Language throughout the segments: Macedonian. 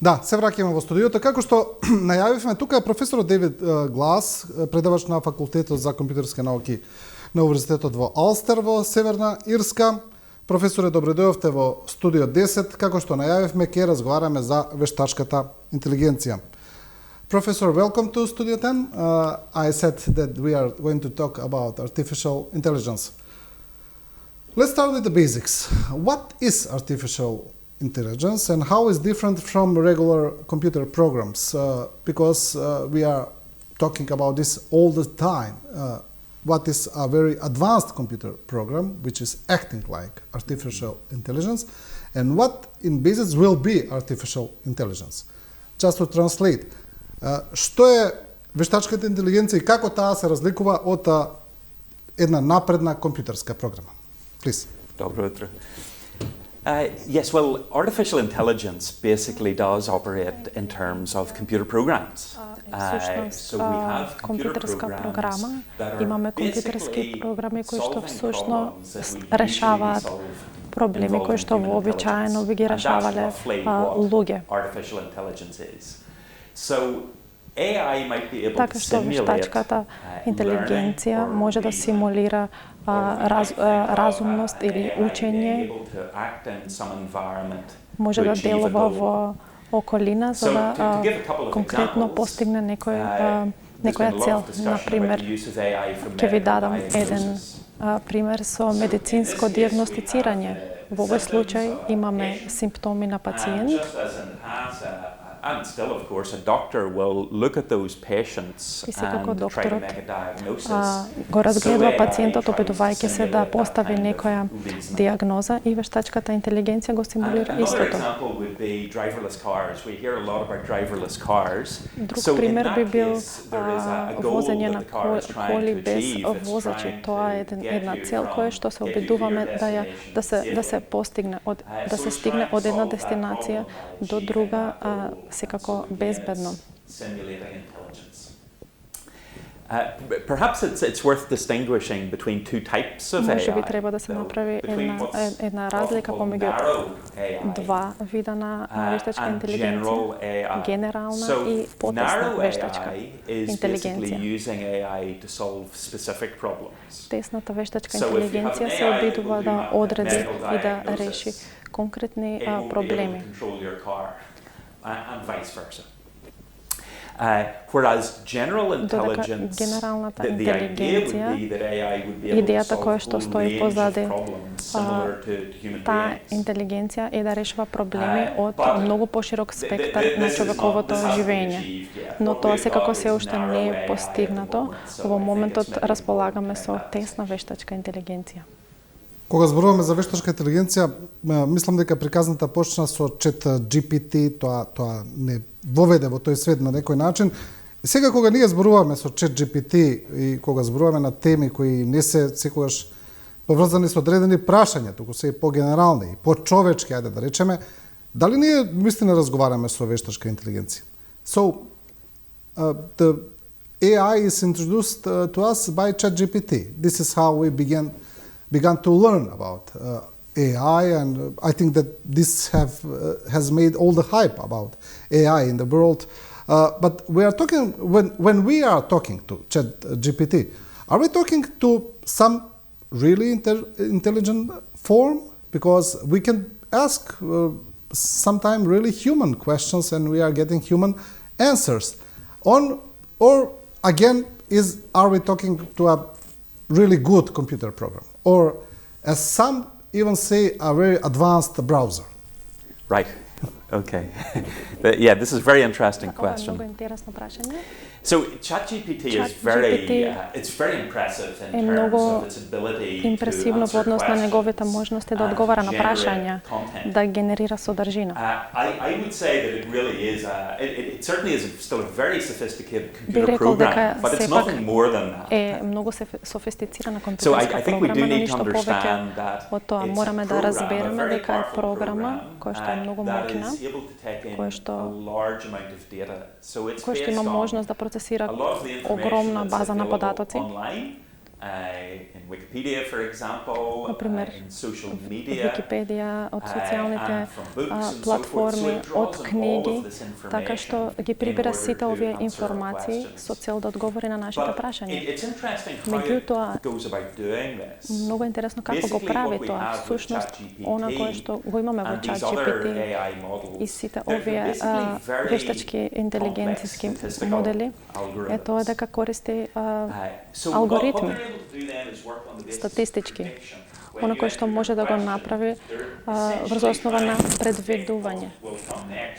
Да, се враќаме во студиото. Како што најавивме, тука е професорот Дејвид Глас, предавач на факултетот за компјутерски науки на Универзитетот во Алстер во Северна Ирска. Професоре, добредојавте во студио 10. Како што најавивме, ќе разговараме за вештачката интелигенција. Professor, welcome to Studio 10. I said that we are going to talk about artificial intelligence. Let's start with the basics. What is artificial intelligence and how is different from regular computer programs? Because we are talking about this all the time. What is a very advanced computer program, which is acting like artificial intelligence, and what in business will be artificial intelligence? Just to translate, што е вештачката интелигенција и како таа се разликува од една напредна компјутерска програма? Please. Добро утро. Yes, well, artificial intelligence basically does operate in terms of computer programs. So we have компјутерска програма, имаме компјутерски програми кои што всушност решаваат проблеми кои што вообичаено би ги решавале луѓе. Така што вештачката интелигенција може да симулира разумност или учење, може да делува во околина за да конкретно постигне некоја цел. Например, ќе ви дадам еден пример со медицинско дијагностицирање. Во овој случај имаме симптоми на пациент. And still, of course, a doctor will look at those patients and try to make a diagnosis. Го разгледува пациентот, опитувајќи се да постави некоја диагноза и вештачката интелигенција го симулира истото. Друг пример би бил возење на коли без возачи. Тоа е една цел која што се обидуваме да се постигне, да се стигне од една дестинација до друга секако безбедно. Perhaps it's worth distinguishing between two types of AI. Може би треба да се направи една разлика помеѓу два вида на вештачка интелигенција, генерална и потесна вештачка интелигенција. Тесната вештачка интелигенција се обидува да одреди и да реши конкретни проблеми. And vice versa. Whereas general intelligence, the idea would be that AI would be able to solve a range of problems similar to human beings. Таа интелигенција е да решава проблеми од многу поширок спектар на човековото живење. Но тоа секако се уште не е постигнато. Во моментот располагаме со тесна вештачка интелигенција. Кога зборуваме за вештачка интелигенција, мислам дека приказната почна со чат GPT, тоа не воведе во тој свет на некој начин. И сега кога ние зборуваме со чат GPT и кога зборуваме на теми кои не се секогаш поврзани со одредени прашања, туку се и по-генерални, и по-човечки, ајде да речеме, дали ние вистина разговараме со вештачка интелигенција? So, the AI is introduced to us by ChatGPT. This is how we began to learn about AI, and I think that this has made all the hype about AI in the world. But we are talking, when we are talking to ChatGPT, are we talking to some really intelligent form? Because we can ask sometimes really human questions and we are getting human answers. Or again, are we talking to a really good computer program? Or, as some even say, a very advanced browser? Right. Okay. Yeah, this is a very interesting question. So ChatGPT is it's very impressive in terms of its ability импресивно во однос на неговите можности да одговара на прашања, да генерира содржина. I would say that it really is it certainly is still a very sophisticated computer program, but it's nothing more than that. Е многу софистицирана компјутерска програма, но ништо повеќе од тоа. Мораме да разбереме дека е програма која што е многу моќна, која што има можност да процесира огромна база на податоци. in Wikipedia, for example, Например, in social media, Википедија, од социјалните платформи, од книги, така што ги прибира сите овие информации со цел да одговори на нашите прашања. Меѓутоа, многу интересно како го прави тоа. Всушност, она кое што го имаме во ChatGPT и сите овие вештачки интелигенцијски модели е тоа дека користи алгоритми, статистички. Оно кое што може да го направи врз основа на предвидување.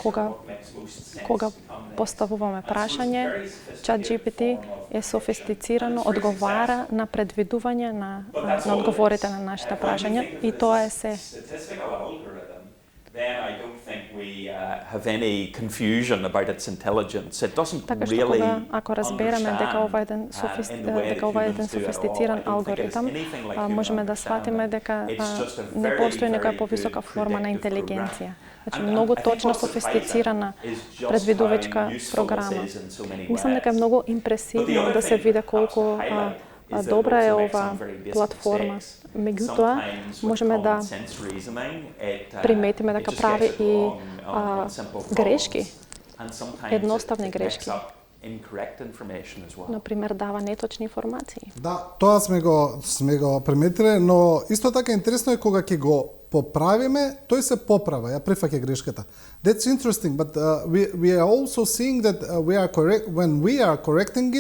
Кога поставуваме прашање, ChatGPT е софистицирано, одговара на предвидување на одговорите на нашите прашања и тоа е се. Then I don't think we have any confusion about its intelligence. It doesn't така што really кога, ако разбереме дека ова е еден софистициран алгоритам, можеме да сватиме дека не постои некоја повисока форма на интелигенција. Значи, многу точно софистицирана предвидувачка програма. Мислам дека е многу импресивно да се види колку добра е ова платформа. Меѓутоа, можеме да приметиме дека прави и грешки, едноставни грешки. Например, дава неточни информации. Да, тоа сме го приметиле, но исто така интересно е кога ќе го поправиме, тој се поправа, ја прифаќа грешката. That's interesting, but we are also seeing that when we are correcting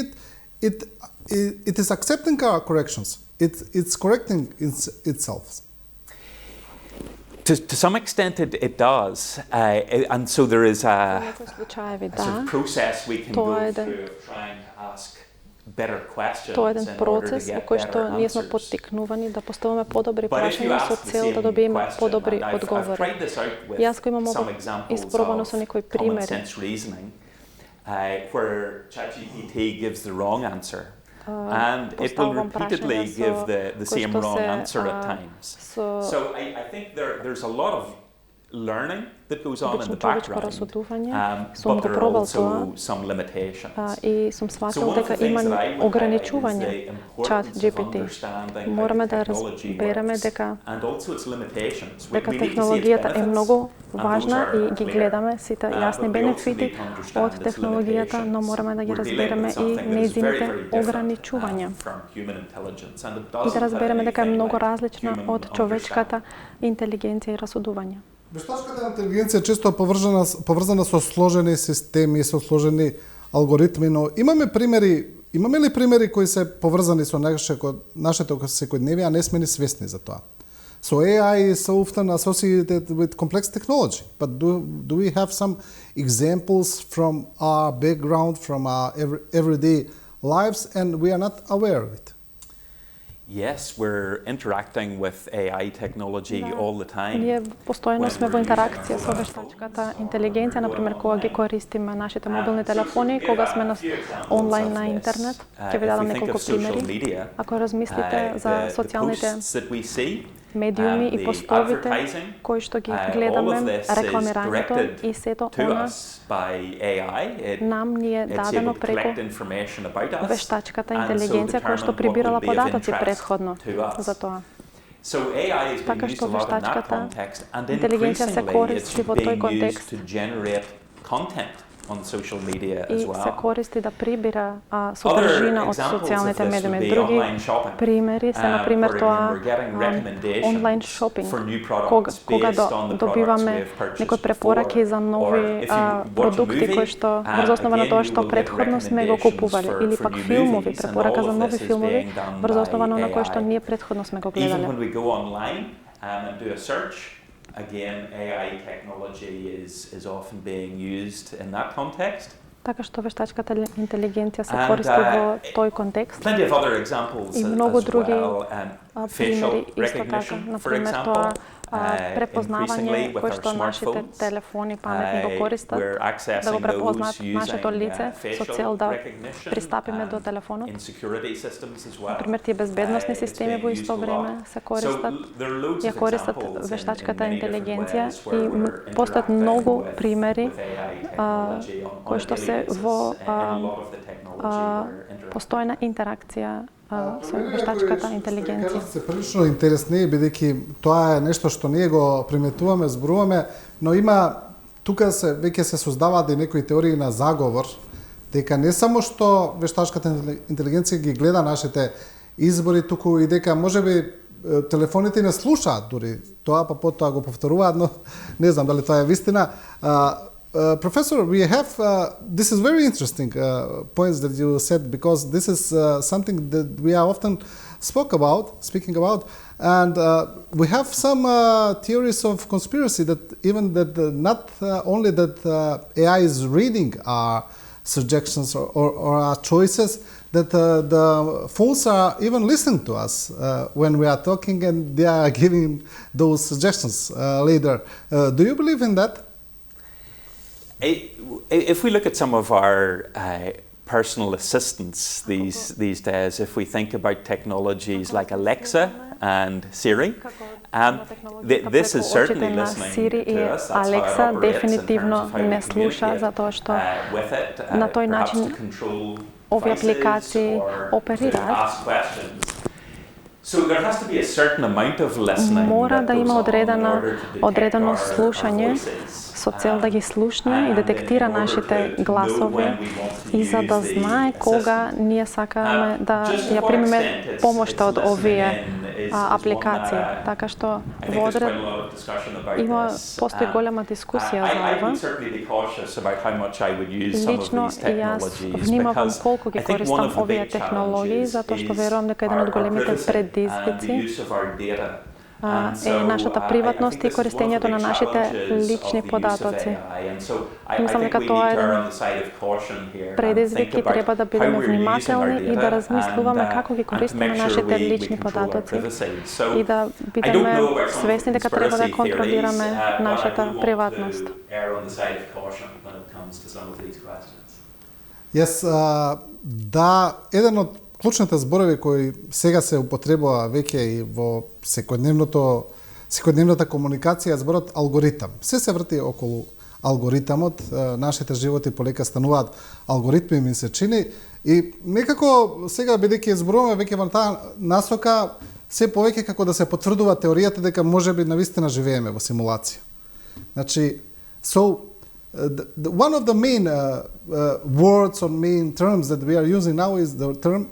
it is accepting our corrections. It's correcting itself. To some extent it does, and so there is a process we can go through of trying to ask better questions. Тоа е еден процес во кој што ние сме поттикнувани да поставаме подобри прашања со цел да добиеме подобри одговори. Јас го имам ова испробано со некои примери. Where ChatGPT gives the wrong answer. And it will repeatedly give the same wrong answer at times. So I think there's a lot of learning that goes on in the background, but there are also some limitations. И сум сватил дека има ограничувања ChatGPT. Мораме да разбереме дека технологијата е многу важна и ги гледаме сите јасни бенефити од технологијата, но мораме да ги разбереме и нејзините ограничувања. И да разбереме дека е многу различна од човечката интелигенција и расудување. Вештачката интелигенција често е поврзана со сложени системи, со сложени алгоритми, но имаме ли примери кои се поврзани со нашите секојдневие, а не сме ни свесни за тоа? So AI is so often associated with complex technology, but do we have some examples from our background, from our everyday lives, and we are not aware of it? Yes, we're interacting with AI technology all the time. Ние постојано сме во интеракција со вештачката интелигенција, например кога ги користиме нашите мобилни телефони, кога сме онлайн на интернет. Ќе ви дадам неколку примери. Ако размислите за социјалните медиуми и постовите кои што ги гледаме, рекламирањето и сето она нам ни е дадено преку вештачката интелигенција која што прибирала податоци претходно за тоа. Така што вештачката интелигенција се користи во тој контекст и се користи да прибира содржина од социјалните медиуми. Други примери се, например, тоа онлайн шопинг, кога добиваме некои препораки за нови продукти кои што врз основа на тоа што претходно сме го купувале, или пак филмови, препорака за нови филмови врз основа на она кое што ние претходно сме го гледале. Again, AI technology is often being used in that context. Така што вештачката интелигенција се користи во тој контекст. И многу други примери исто така. Например, тоа препознавање кое што нашите телефони паметни го користат, да го препознаат нашето лице со цел да пристапиме до телефонот. Например, тие безбедносни системи во исто време се користат, ја користат вештачката интелигенција и постојат многу примери кои што се во постојна интеракција со вештачката интелигенција. Кажете се прилично интересни, бидејќи тоа е нешто што ние го приметуваме, зборуваме, но има тука веќе се создаваат и некои теории на заговор, дека не само што вештачката интелигенција ги гледа нашите избори, туку и дека можеби телефоните не слушаат дури тоа, па потоа го повторуваат, но не знам дали тоа е вистина. Professor, we have, this is very interesting points that you said, because this is something that we are often speaking about, and we have some theories of conspiracy that even that not only that AI is reading our suggestions or our choices, that the phones are even listening to us when we are talking, and they are giving those suggestions later. Do you believe in that? If we look at some of our personal assistants these days, if we think about technologies like Alexa and Siri, this is certainly listening to us. That's Alexa how it operates definitivno in terms of how не we слуша, communicate затоа што with it, на тој perhaps начин to control овие devices апликации or to оперираат. ask questions. So there has to be a certain amount of listening Мора that да goes има on in order to detect одредено our слушање voices. со цел да ги слушне и детектира нашите гласови и за да знае кога ние сакаме да ја примеме помошта од овие апликации. Така што во одред постои голема дискусија за ова. Лично и јас внимавам колку ги користам овие технологии, затоа што верувам дека еден од големите предизвици е нашата приватност и користењето на нашите лични податоци. Мислам дека тоа е еден предизвик и треба да бидеме внимателни и да размислуваме како ги користиме нашите лични податоци и да бидеме свесни дека треба да контролираме нашата приватност. Да, еден од клучните зборови кои сега се употребува веќе и во секојдневната комуникација, зборот алгоритам. Се врти околу алгоритамот, нашите животи полека стануваат алгоритми, ми се чини, и некако сега бидејќи зборуваме веќе во таа насока, се повеќе како да се потврдува теоријата дека можеби навистина живееме во симулација. Значи, one of the main words or main terms that we are using now is the term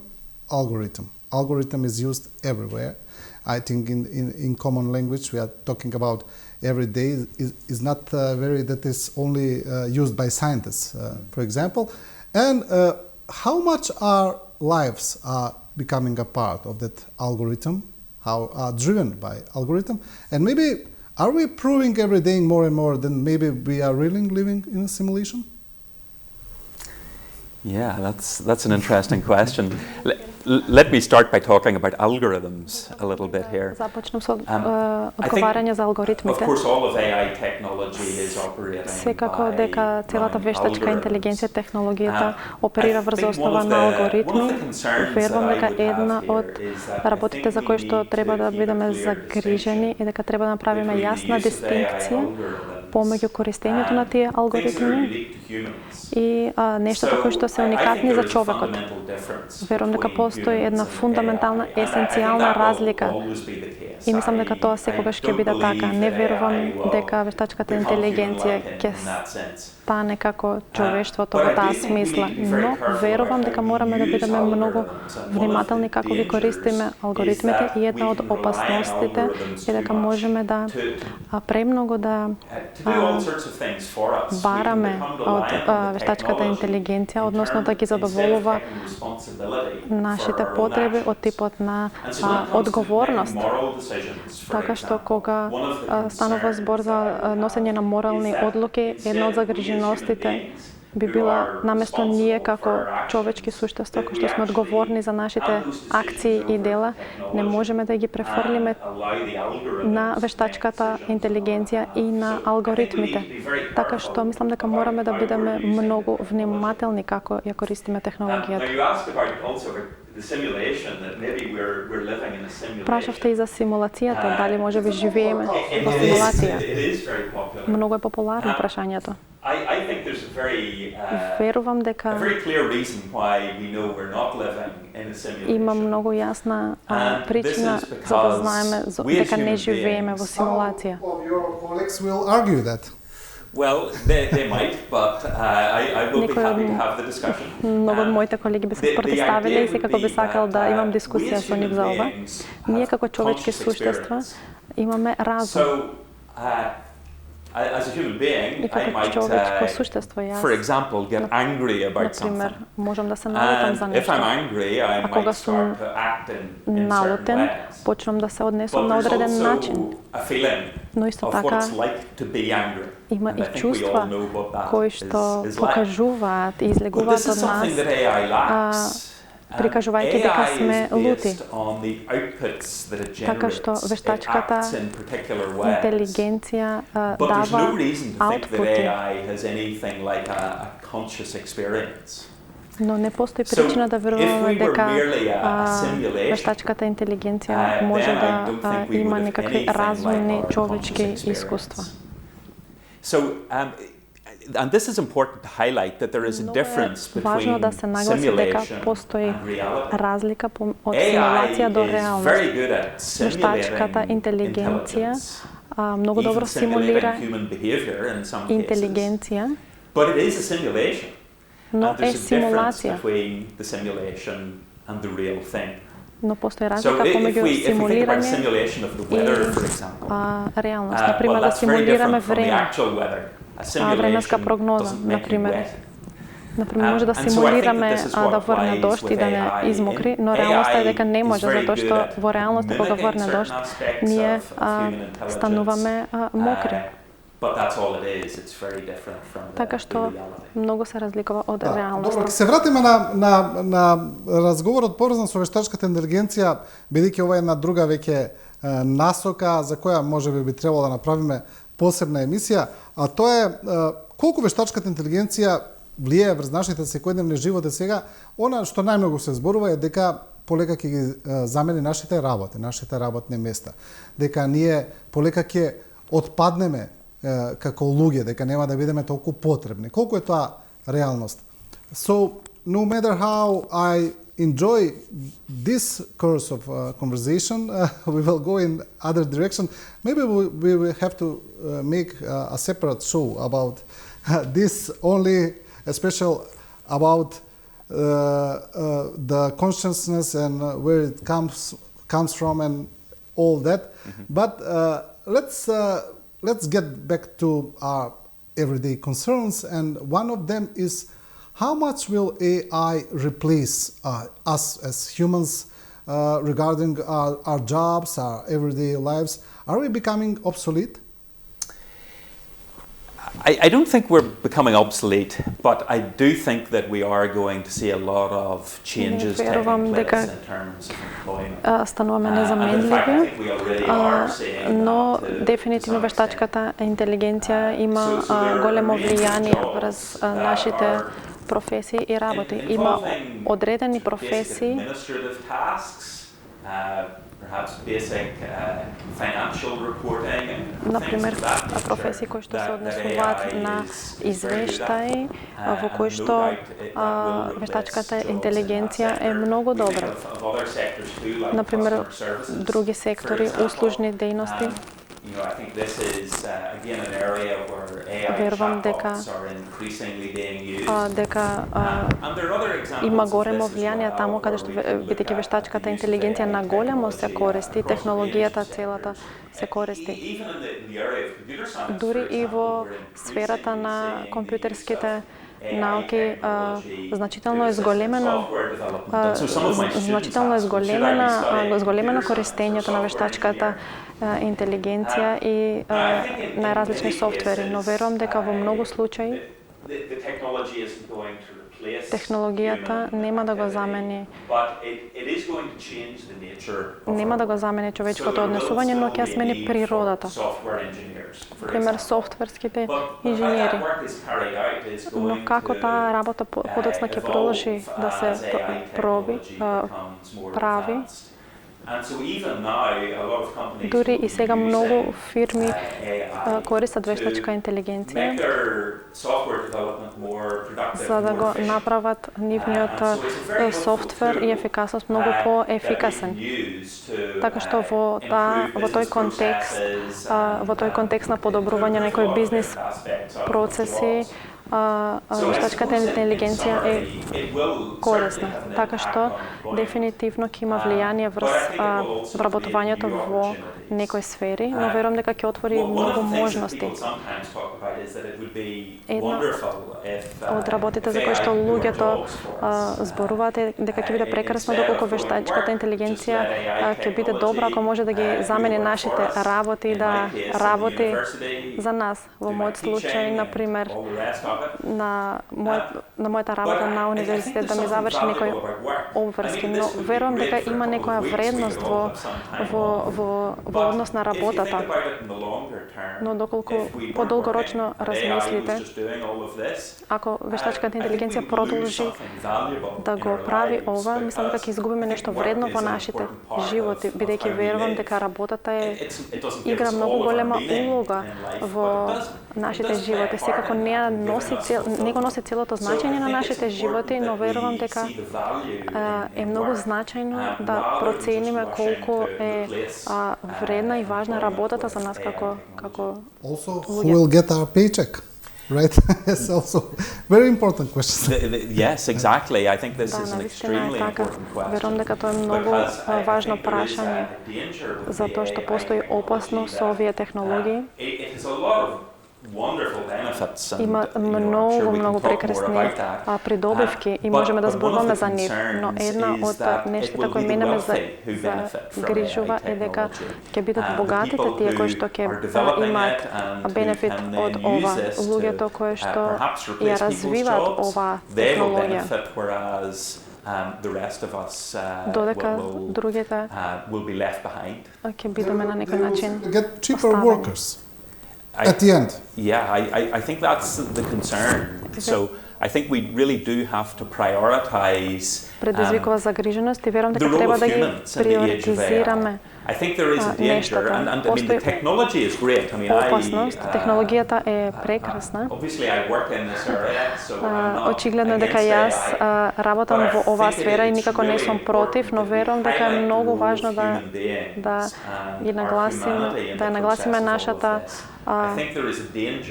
algorithm. Algorithm is used everywhere. I think in common language we are talking about every day is not that is only used by scientists, for example. And how much our lives are becoming a part of that algorithm, how are driven by algorithm, and maybe are we proving every day more and more that maybe we are really living in a simulation? Yeah, that's an interesting question. Let me start by talking about algorithms a little bit here. Започнем со одговарање за алгоритмите. Of course, all of AI technology is operating Секако дека целата вештачка интелигенција технологијата оперира врз основа на алгоритми. Верувам дека една од работите за кои што треба да бидеме загрижени и дека треба да направиме јасна дистинкција помеѓу користењето на тие алгоритми и нештото кои што се уникатни за човекот. Верувам дека постои една фундаментална, есенцијална разлика и мислам дека тоа секогаш ќе биде така. Не верувам дека вештачката интелигенција ќе стане како човештвото во таа смисла, но верувам дека мораме да бидеме многу внимателни како ги користиме алгоритмите и една од опасностите е дека можеме да премногу да бараме од вештачката интелигенција, односно да ги задоволува нашите потреби од типот на одговорност. Така што кога станува збор за носење на морални одлуки, една од загриженостите би била наместо ние како човечки суштества кои што сме одговорни за нашите акции и дела, не можеме да ги префрлиме на вештачката интелигенција и на алгоритмите. Така што мислам дека мораме да бидеме многу внимателни како ја користиме технологијата. Прашавте и за симулацијата, дали може би живееме во симулација. Многу е популарно прашањето. Верувам дека има многу јасна причина за да знаеме дека не живееме во симулација. Well, they might, but I will be happy to have the discussion. Многу од моите колеги би се противставиле и секако би сакал да имам дискусија со нив за ова. Ние како човечки суштества имаме разум. As a human being, I might, for example, get angry about something. Можам да се налутам за нешто. If I'm angry, I might start to act in certain ways. Почнам да се однесам на одреден начин. Но исто така има и чувства кои што покажуваат и излегуваат од нас, прикажувајќи дека сме лути. Така што вештачката интелигенција дава аутпути. Но не постои причина да веруваме дека вештачката интелигенција може да има некакви разумни човечки искуства. And this is important to highlight that there is a difference between simulation and reality. Разлика од симулација до реалност. Вештачката интелигенција многу добро симулира интелигенција, но е симулација. Но постои разлика помеѓу симулирање и реалност. Например, да симулираме време. Временска прогноза, например. Може да симулираме да врне дожд и да не измокри, но реалноста е дека не може, затоа што во реалноста кога врне дожд, ние стануваме мокри. Така што многу се разликува од реалноста. Добро, се вратиме на разговорот поврзан со вештачката интелигенција, бидејќи ова е една друга веќе насока за која можеби би требало да направиме посебна емисија, а тоа е колку вештачката интелигенција влијае врз нашите секојдневни животи сега. Она што најмногу се зборува е дека полека ќе ги замени нашите работи, нашите работни места. Дека ние полека ќе отпаднеме како луѓе, дека нема да бидеме толку потребни. Колку е тоа реалност? So, no matter how I enjoy this course of conversation, we will go in other direction. Maybe we will have to make a separate show about this, only a special about the consciousness and where it comes from and all that. But let's get back to our everyday concerns, and one of them is, how much will AI replace us as humans regarding our jobs, our everyday lives? Are we becoming obsolete? I don't think we're becoming obsolete, but I do think that we are going to see a lot of changes taking place in terms of employment. Стануваме незаменливи, но дефинитивно вештачката интелигенција има големо влијание врз нашите професии и работи. Има одредени професии, например, професии кои што се однесуваат на извештаи, во кои што вештачката интелигенција е многу добра. Например, други сектори, услужни дејности. Верувам дека има големо влијание таму каде што бидејќи вештачката интелигенција на големо се користи, технологијата целата се користи. Дури и во сферата на компјутерските науки значително е зголемено користењето на вештачката интелигенција и најразлични софтвери, но верувам дека во многу случаи технологијата нема да го замени човечкото однесување, но ќе смени природата. Пример, софтверските инженери. Но како таа работа подоцна ќе продолжи да се прави, Дури и сега многу фирми користат вештачка интелигенција за да го направат нивниот софтвер и ефикасност многу поефикасен. Така што во тој контекст на подобрување на некои бизнис процеси, вештачката интелигенција е корисна, така што дефинитивно ќе има влијание врз вработувањето во некои сфери, но верувам дека ќе отвори многу можности. Една од работите за кои што луѓето зборуваат е дека ќе биде прекрасно доколку вештачката интелигенција ќе биде добра ако може да ги замени нашите работи и да работи за нас. Во мојот случај, например, на мојата работа на универзитет да ми заврши некои обврски, но верувам дека има некоја вредност во однос на работата. Но доколку подолгорочно размислите, ако вештачката интелигенција продолжи да го прави ова, мислам дека ќе изгубиме нешто вредно во нашите животи, бидејќи верувам дека работата игра многу голема улога во нашите животи. Секако не го носи целото значење на нашите животи, но верувам дека е многу значајно да процениме колку е вредна и важна работата за нас како Also, who will get our paycheck? Right? It's also very important question. Yes, exactly. I think this is an extremely important question. Верувам дека тоа е многу важно прашање, затоа што постои опасност со овие технологии. Има многу прекрасни придобивки и можеме да зборуваме за нив, но една од нештата кои мене ме загрижува е дека ќе бидат богатите тие кои што ќе имаат бенефит од ова, луѓето кои што ја развиваат оваа технологија. Додека другите ќе бидеме на некој начин оставени. At the end. Yeah, I think that's the concern. So I think we really do have to prioritize предизвикува загриженост и верувам дека треба да ги приоритизираме. I think there is a danger, and I mean the technology is great. I mean, опасност, технологијата е прекрасна. Obviously, I work in this area, so I'm not. Очигледно дека јас работам во оваа сфера и никако не сум против, но верувам дека е многу важно да ги нагласиме нашата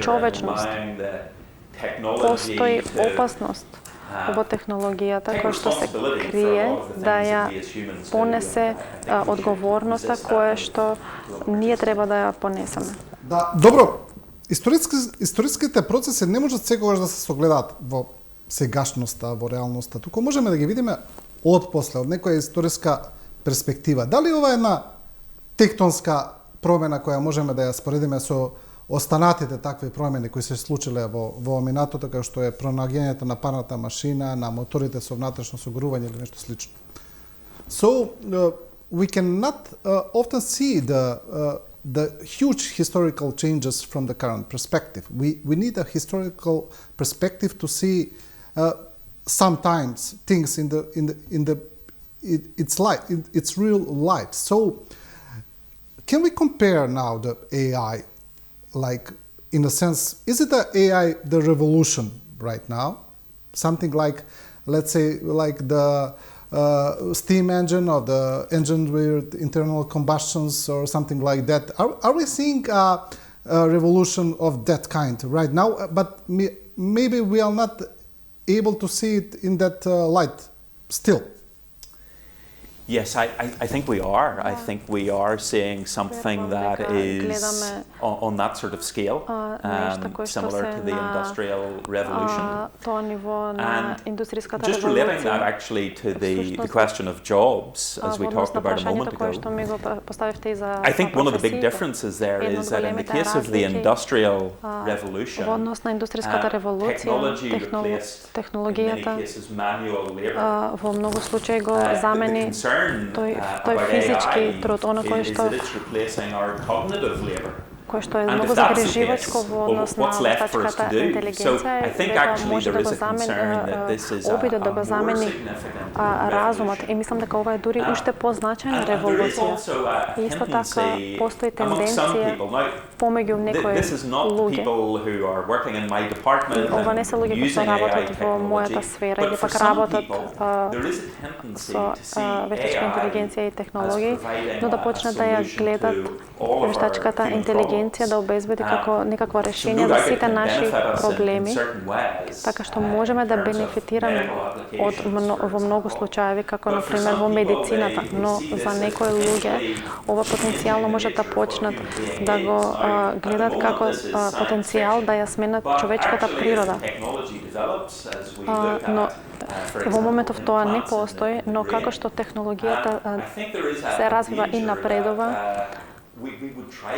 човечност. Постои опасност во технологијата која што се крие да ја понесе одговорноста која што ние треба да ја понесеме. Да, добро. Историските процеси не можат секогаш да се согледаат во сегашноста, во реалноста. Туку можеме да ги видиме отпосле, од некоја историска перспектива. Дали ова е една тектонска промена која можеме да ја споредиме со останатите такви промени кои се случиле во минатото, како што е пронаѓањето на парната машина, на моторите со внатрешно согрување или нешто слично. So we cannot often see the huge historical changes from the current perspective. We need a historical perspective to see sometimes things in its light, its real light. So can we compare now the AI? Like, in a sense, is it the AI the revolution right now? Something like, let's say, like the steam engine or the engine with internal combustions or something like that. Are we seeing a revolution of that kind right now? But maybe we are not able to see it in that light still. Yes, I think we are. I think we are seeing something that is on that sort of scale, similar to the Industrial Revolution. And just relating that actually to the question of jobs, as we talked about a moment ago, I think one of the big differences there is that in the case of the Industrial Revolution, technology in many cases manual labor. Во многу случаи го замени тој физички труд, оно кој што кој што е многу загриживачко во однос на вештачката интелигенција е дека може да го замени обидот да го замени разумот и мислам дека ова е дури уште позначајна револуција. И исто така постои тенденција помеѓу некои луѓе. Ова не се луѓе кои што работат во мојата сфера или пак работат со вештачка интелигенција и технологии, но да почнат да ја гледат вештачката интелигенција да обезбеди како некакво решение за сите наши проблеми, така што можеме да бенефитираме во многу случаеви, како например во медицината, но за некои луѓе ова потенцијално може да почнат да го гледат како потенцијал да ја сменат човечката природа. Но во моментов тоа не постои, но како што технологијата се развива и напредува,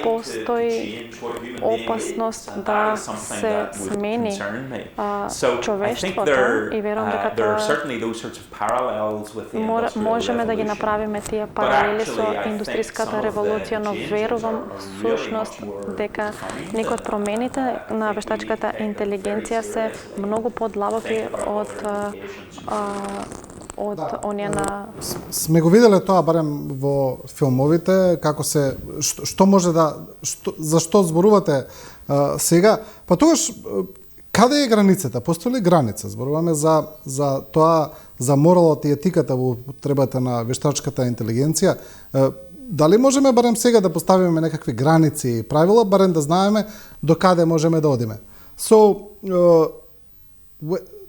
постои опасност да се смени човештвото и верувам дека тоа можеме да ги направиме тие паралели со индустријската револуција, но верувам сушност дека некои од промените на вештачката интелигенција се многу подлабоки од оние на... Сме го виделе тоа барем во филмовите, како се, што може да, зашто зборувате сега, па тогаш, каде е границата? Постои ли граница? Зборуваме за тоа, за моралот и етиката во употребата на вештачката интелигенција. Дали можеме барем сега да поставиме некакви граници и правила, барем да знаеме до каде можеме да одиме? So,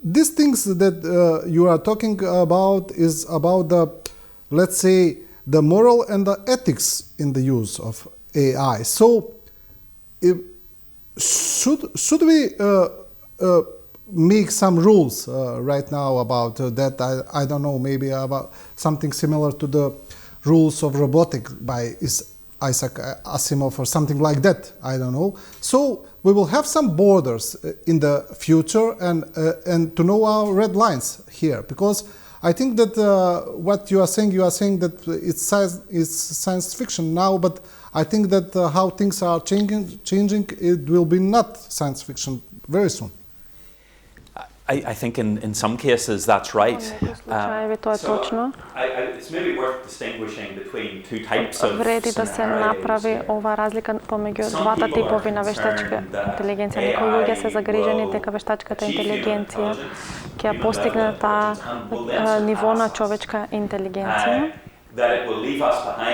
these things that you are talking about is about the, let's say, the moral and the ethics in the use of AI. So, should we make some rules right now about that? I don't know, maybe about something similar to the rules of robotics by Isaac Asimov or something like that. I don't know. So we will have some borders in the future and to know our red lines here, because I think that what you are saying that it's science fiction now, but I think that how things are changing, it will be not science fiction very soon. I think in some cases that's right. It's maybe worth distinguishing between two types of Вреди да се направи ова разлика помеѓу двата типови на вештачка интелигенција. Некои луѓе се загрижени дека вештачката интелигенција ќе ја постигне таа ниво на човечка интелигенција,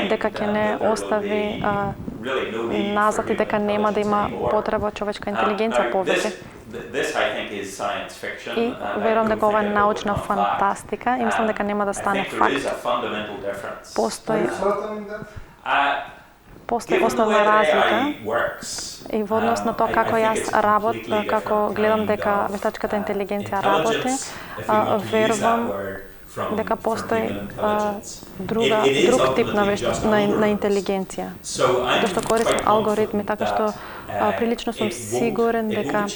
дека ќе не остави назад и дека нема да има потреба човечка интелигенција повеќе. И верувам дека ова е научна фантастика и мислам дека нема да стане факт. Постои основна разлика и во однос на тоа како јас работам, како гледам дека вештачката интелигенција работи, верувам дека постои друг тип на интелигенција. Тоа што користи алгоритми, така што прилично сум сигурен дека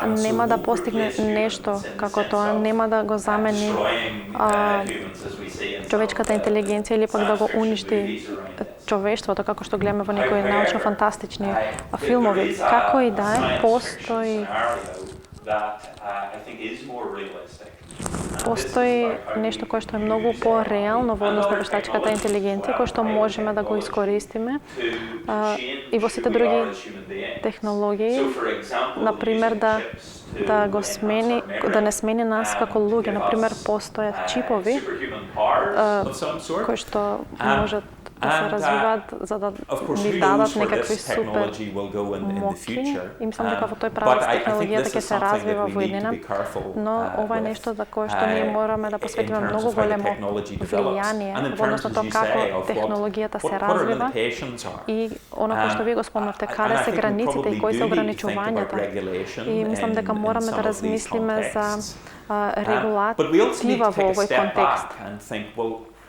нема да постигне нешто како тоа, нема да го замени човечката интелигенција или пак да го уништи човештвото, како што гледаме во некои научно-фантастични филмови. Како и да е, постои нешто кое што е многу по-реално во однос на вештачката интелигенција, кое што можеме да го искористиме и во сите други технологии, например да не смени нас како луѓе. Например, постојат чипови кои што можат да се развиваат за да ни дадат некакви супер моки. И мислам дека во тој правец технологијата ќе се развива во иднина, но ова е нешто за кое што ние мораме да посветиме многу големо влијание во однос на тоа како технологијата се развива и она кое што вие го спомнавте, каде се границите и кои се ограничувањата. И мислам дека мораме да размислиме за регулатива во овој контекст.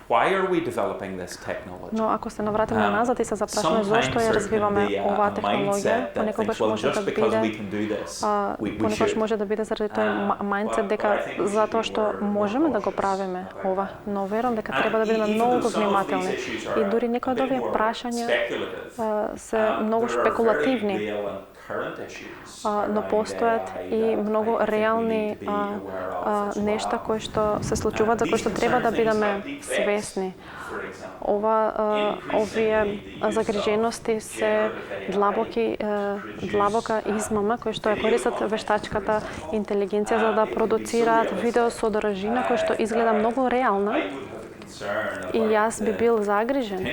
why are we developing this technology? Но ако се навратиме назад и се запрашаме зошто ја развиваме оваа технологија, понекогаш може да биде заради тој мајндсет дека затоа што можеме да го правиме ова, но верувам дека треба да бидеме многу внимателни. И дури некои од овие прашања се многу шпекулативни, но постојат и многу реални нешта кои што се случуваат, за кои што треба да бидеме свесни. Овие загрижености се длабока измама кои што ја користат вештачката интелигенција за да продуцираат видео содржина кој што изгледа многу реална. И јас би бил загрижен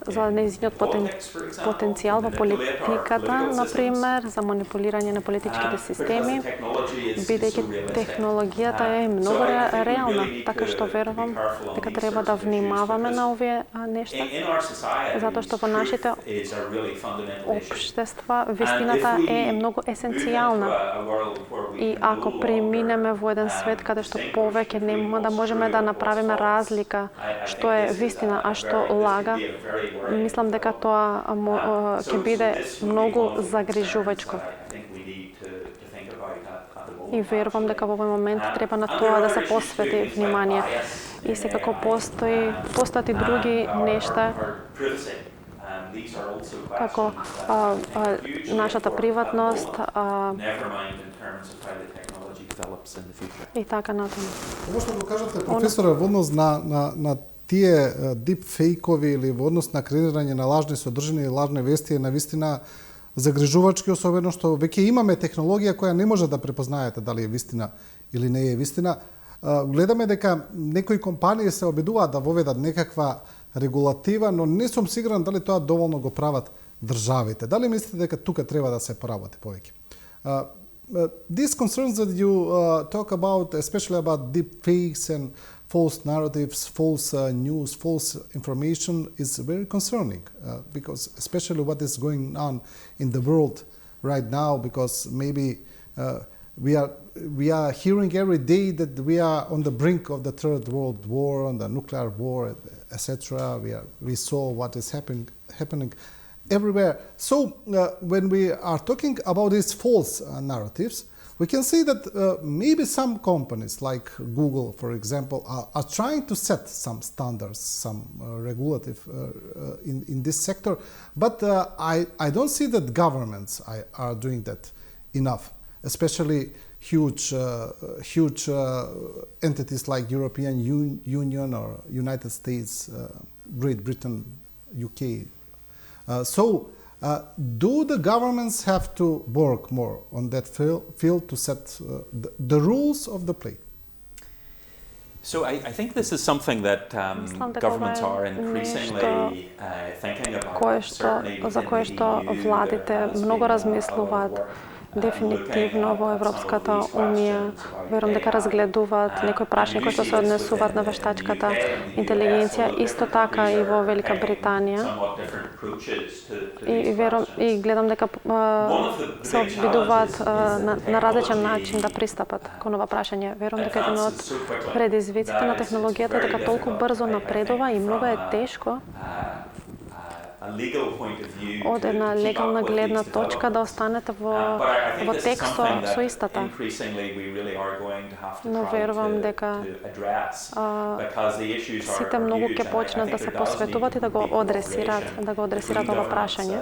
за нејзиниот потенцијал во политиката, например, за манипулирање на политичките системи, бидејќи технологијата е многу реална, така што верувам дека треба да внимаваме на овие нешта, затоа што во нашите општества вистината е многу есенцијална. И ако преминеме во еден свет каде што повеќе нема да можеме да направиме разлика што е вистина, а што лага, мислам дека тоа ќе биде многу загрижувачко. И верувам дека во овој момент треба на тоа да се посвети внимание. И секако постојат и други нешта, како нашата приватност и така натаму. Може да го кажете, професоре, во однос на тие дипфейкови или во однос на креирање на лажни содржини и лажни вести е навистина загрижувачки, особено што веќе имаме технологија која не може да препознаете дали е вистина или не е вистина. Гледаме дека некои компании се обидуваат да воведат некаква регулатива, но не сум сигурен дали тоа доволно го прават државите. Дали мислите дека тука треба да се поработи повеќе? These concerns that you talk about, especially about deep fakes and false narratives, false news, false information, is very concerning because especially what is going on in the world right now, because maybe we are hearing every day that we are on the brink of the Third World War, on the nuclear war, etc. We saw what is happening everywhere. So when we are talking about these false narratives, we can see that maybe some companies like Google, for example, are trying to set some standards, some regulative in this sector, but I don't see that governments are doing that enough, especially huge entities like European Union or United States, Great Britain, UK. Do the governments have to work more on that field to set the rules of the play? So I think this is something that governments are increasingly thinking about. За кое што владите многу размислуваат. Дефинитивно во Европската унија верувам дека разгледуваат некои прашања кои што се однесуваат на вештачката интелигенција, исто така и во Велика Британија. И гледам дека се обидуваат на различен начин да пристапат кон ова прашање. Верувам дека еден од предизвиците на технологијата е дека толку брзо напредува и многу е тешко од една легална гледна точка да останете во текст со истата. Но верувам дека сите многу ќе почнат да се посветуваат и да го адресираат ова прашање.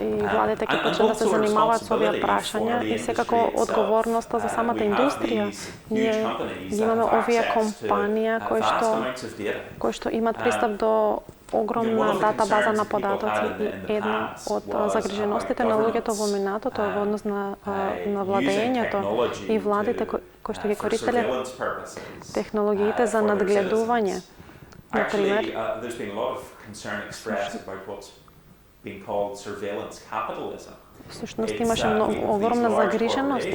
И владите ќе почнат да се занимаваат со овие прашања и секако одговорноста за самата индустрија. Ние имаме овие компанија кои што имат пристап до огромна датабаза на податоци и една од загриженостите на луѓето во минатото е во однос на владењето и владите кои што ги користеле технологиите за надгледување. Например, всушност имаше огромна загриженост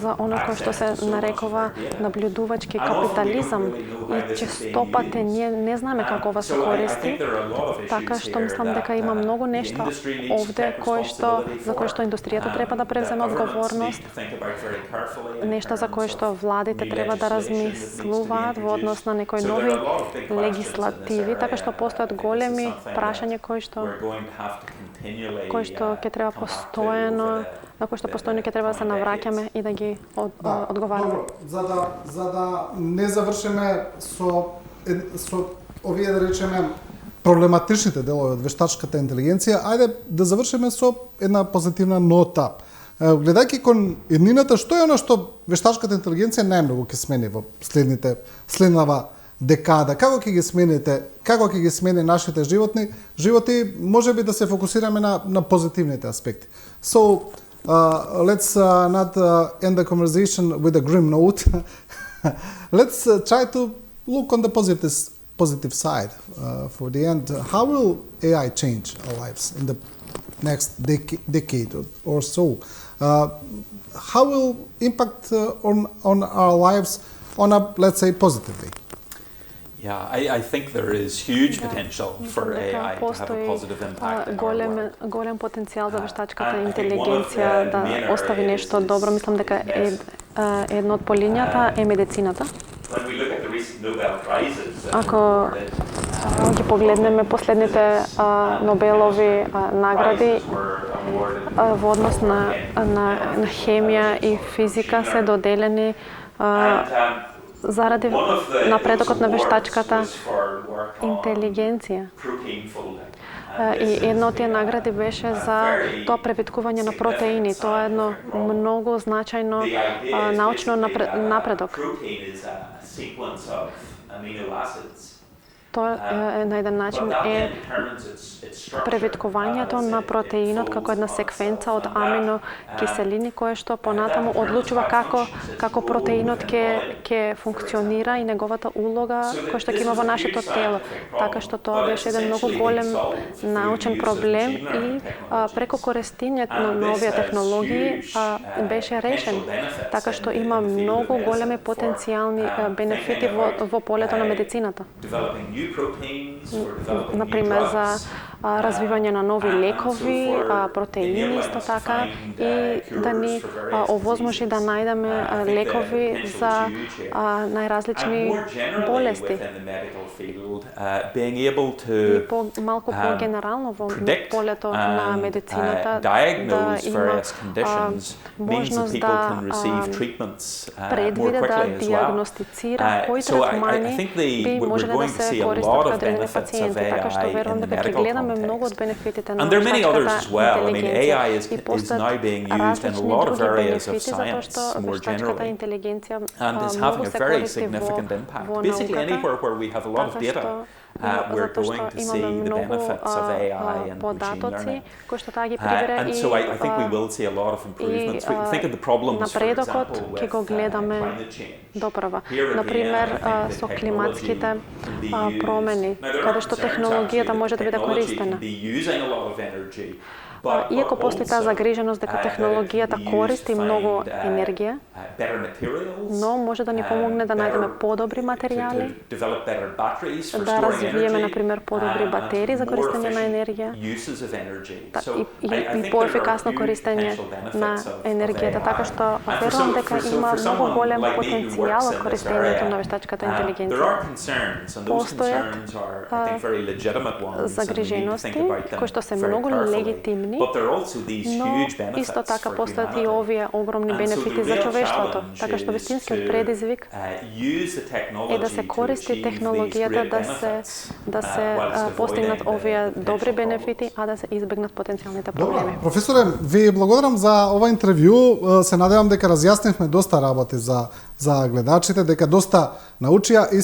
за она кој што се нарекува наблюдувачки капитализам и често пати ние не знаеме како ова се користи, така што мислам дека има многу нешта овде за кои што индустријата треба да превземе одговорност, нешта за кои што владите треба да размислуваат во однос на некои нови легислативи, така што постојат големи прашања кои што ќе треба постојано, на кои што постојано ќе треба да се навраќаме и да ги одговараме. За да не завршиме со овие, да речеме, проблематичните делови од вештачката интелигенција, ајде да завршиме со една позитивна нота. Гледајќи кон еднината, што е она што вештачката интелигенција најмногу ќе смени во следнава декада? Како ќе ги смени нашите животи, можеби да се фокусираме на позитивните аспекти. So, let's not end the conversation with a grim note. Let's try to look on the positive side for the end. How will AI change our lives in the next decade or so? How will impact on our lives on a, let's say, positive way? Yeah, I think there is huge potential for AI to have a positive impact in our work. Голем потенцијал за вештачката интелигенција да остави нешто добро. Мислам дека едно од полињата е медицината. Ако ги погледнеме последните Нобелови награди во однос на хемија и физика се доделени заради напредокот на вештачката интелигенција. И една од тие награди беше за тоа превиткување на протеини. Тоа е едно многу значајно научно напредок. Тоа на еден начин е превиткувањето на протеинот како една секвенца од аминокиселини кое што понатаму одлучува како протеинот ќе функционира и неговата улога која што ќе има во нашето тело. Така што тоа беше еден многу голем научен проблем и преку користењето на овие технологии беше решен. Така што има многу големи потенцијални бенефити во полето на медицината. Например, за развивање на нови лекови, протеини исто така и да ни овозможи да најдеме лекови за најразлични болести. И малку по-генерално во полето на медицината да има можност да предвиде, да диагностицира кои третмани би можеле да се користат кај одредени пациенти, така што верувам дека ќе гледаме многу од бенефитите на вештачката интелигенција и постојат различни други бенефити затоа што вештачката интелигенција многу се користи во науката. Затоа што имаме многу податоци кои што таа ги прибере и напредокот ќе го гледаме допрва. Например, со климатските промени, каде што технологијата може да биде користена. Иако постои таа загриженост дека технологијата користи многу енергија, но може да ни помогне да најдеме подобри материјали, да развиеме, например, подобри батерии за користење на енергија и поефикасно користење на енергијата. Така што верувам дека има многу голем потенцијал од користењето на вештачката интелигенција. Постојат загрижености кои што се многу легитимни, но исто така постојат и овие огромни бенефити за човештвото. Така што вистинскиот предизвик е да се користи технологијата да се постигнат овие добри бенефити, а да се избегнат потенцијалните проблеми. Професоре, ви благодарам за ова интервју. Се надевам дека разјаснивме доста работи за гледачите, дека доста научија и